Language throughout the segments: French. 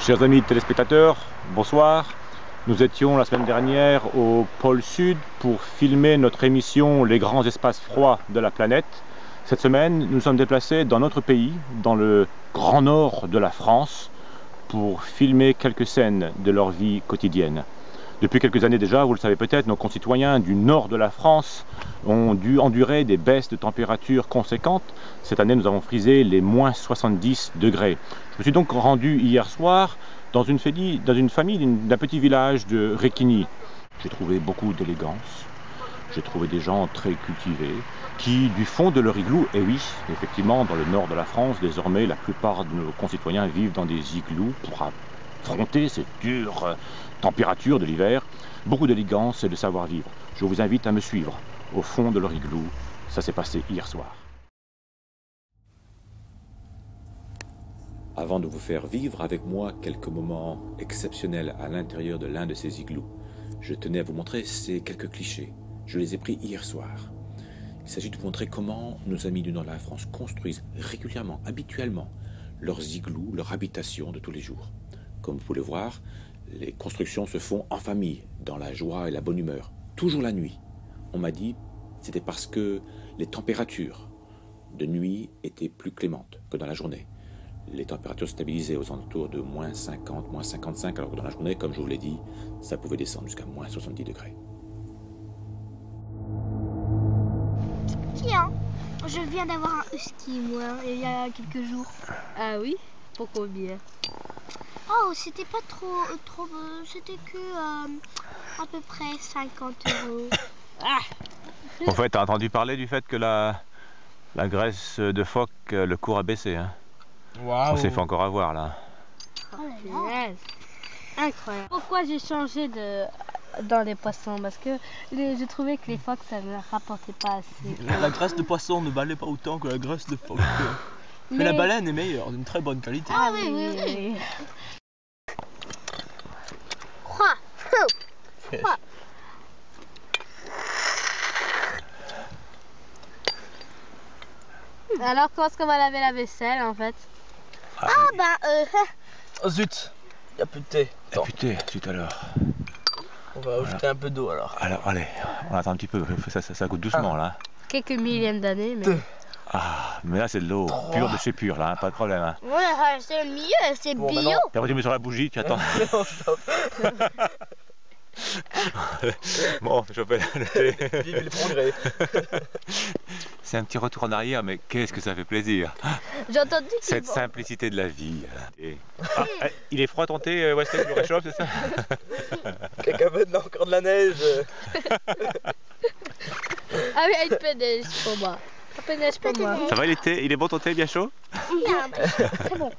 Chers amis téléspectateurs, bonsoir. Nous étions la semaine dernière au pôle Sud pour filmer notre émission Les grands espaces froids de la planète. Cette semaine, nous sommes déplacés dans notre pays, dans le grand nord de la France, pour filmer quelques scènes de leur vie quotidienne. Depuis quelques années déjà, vous le savez peut-être, nos concitoyens du nord de la France ont dû endurer des baisses de température conséquentes. Cette année, nous avons frisé les moins 70 degrés. Je me suis donc rendu hier soir dans une famille d'un petit village de Réquigny. J'ai trouvé beaucoup d'élégance, j'ai trouvé des gens très cultivés qui, du fond de leur igloo, et oui, effectivement, dans le nord de la France, désormais, la plupart de nos concitoyens vivent dans des igloos pour affronter cette dure température de l'hiver, beaucoup d'élégance et de savoir-vivre. Je vous invite à me suivre au fond de leur igloo. Ça s'est passé hier soir. Avant de vous faire vivre avec moi quelques moments exceptionnels à l'intérieur de l'un de ces igloos, je tenais à vous montrer ces quelques clichés. Je les ai pris hier soir. Il s'agit de vous montrer comment nos amis du nord de la France construisent régulièrement, habituellement, leurs igloos, leur habitation de tous les jours. Comme vous pouvez le voir, les constructions se font en famille, dans la joie et la bonne humeur, toujours la nuit. On m'a dit que c'était parce que les températures de nuit étaient plus clémentes que dans la journée. Les températures stabilisaient aux alentours de moins 50, moins 55, alors que dans la journée, comme je vous l'ai dit, ça pouvait descendre jusqu'à moins 70 degrés. Tiens, je viens d'avoir un husky, moi, il y a quelques jours. Ah oui? Pour combien? Oh, c'était pas trop, c'était que à peu près 50 €. Ah! En fait, tu as entendu parler du fait que la graisse de phoque, le cours a baissé, hein? Waouh. On s'est fait encore avoir là. Oh là là. Incroyable. Pourquoi j'ai changé dans les poissons? Parce que j'ai trouvé que les phoques, ça ne rapportait pas assez. La graisse de poisson ne valait pas autant que la graisse de phoque. Mais la baleine est meilleure, d'une très bonne qualité. Ah oui, oui, oui. Alors, comment est-ce qu'on va laver la vaisselle en fait? Ah bah Oh zut, il n'y a plus de thé. Et putain, tout à l'heure. On va ajouter un peu d'eau alors. Alors, allez, on attend un petit peu, ça goûte doucement là. Quelques millièmes d'années, mais... Ah, mais là c'est de l'eau pure de chez pure là, hein, pas de problème. Hein. ouais, c'est mieux, c'est Bon, bio. maintenant- Et après tu mets sur la bougie, tu attends. Bon, je fais le thé. Vive les progrès. C'est un petit retour en arrière, mais qu'est-ce que ça fait plaisir. J'ai entendu qu'il Cette simplicité de la vie. Et... Ah, il est froid ton thé, Weston, tu le réchauffes, c'est ça? Quelqu'un veut de encore de la neige. Ah oui, une peu de neige pour moi. Un peu de neige pour moi. Ça va, il est bon ton thé, bien chaud? c'est bon.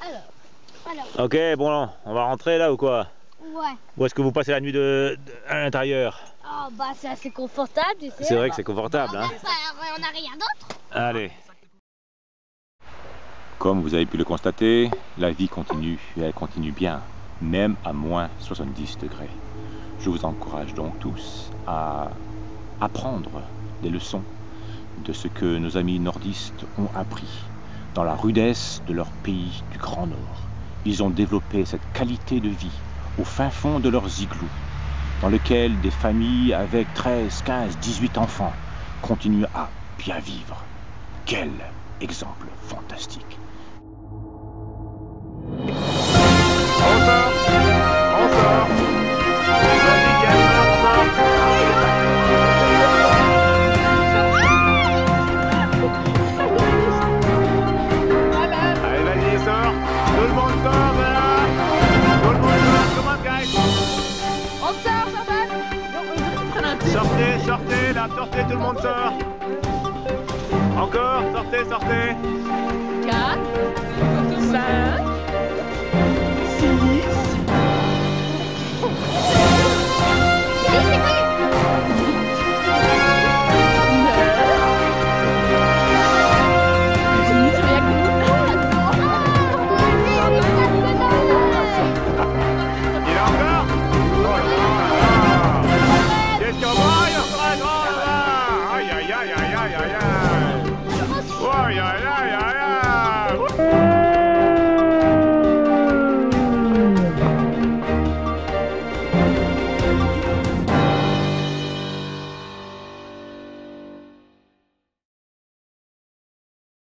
Alors, Ok, bon, on va rentrer là ou quoi? ouais. Ou est-ce que vous passez la nuit à l'intérieur? Oh bah c'est assez confortable, tu sais. C'est vrai que c'est confortable, hein? On n'a rien d'autre. Allez. Comme vous avez pu le constater, la vie continue et elle continue bien, même à moins 70 degrés. Je vous encourage donc tous à apprendre des leçons de ce que nos amis nordistes ont appris dans la rudesse de leur pays du Grand Nord. Ils ont développé cette qualité de vie au fin fond de leurs igloos, dans lequel des familles avec 13, 15, 18 enfants continuent à bien vivre. Quel exemple fantastique! On sort! Allez, vas-y, sors! Tout le monde sort, voilà! Tout le monde sort, come on, guys! On sort, Jordan! Sortez, là, sortez, tout le monde sort! Encore, sortez! 4, 5,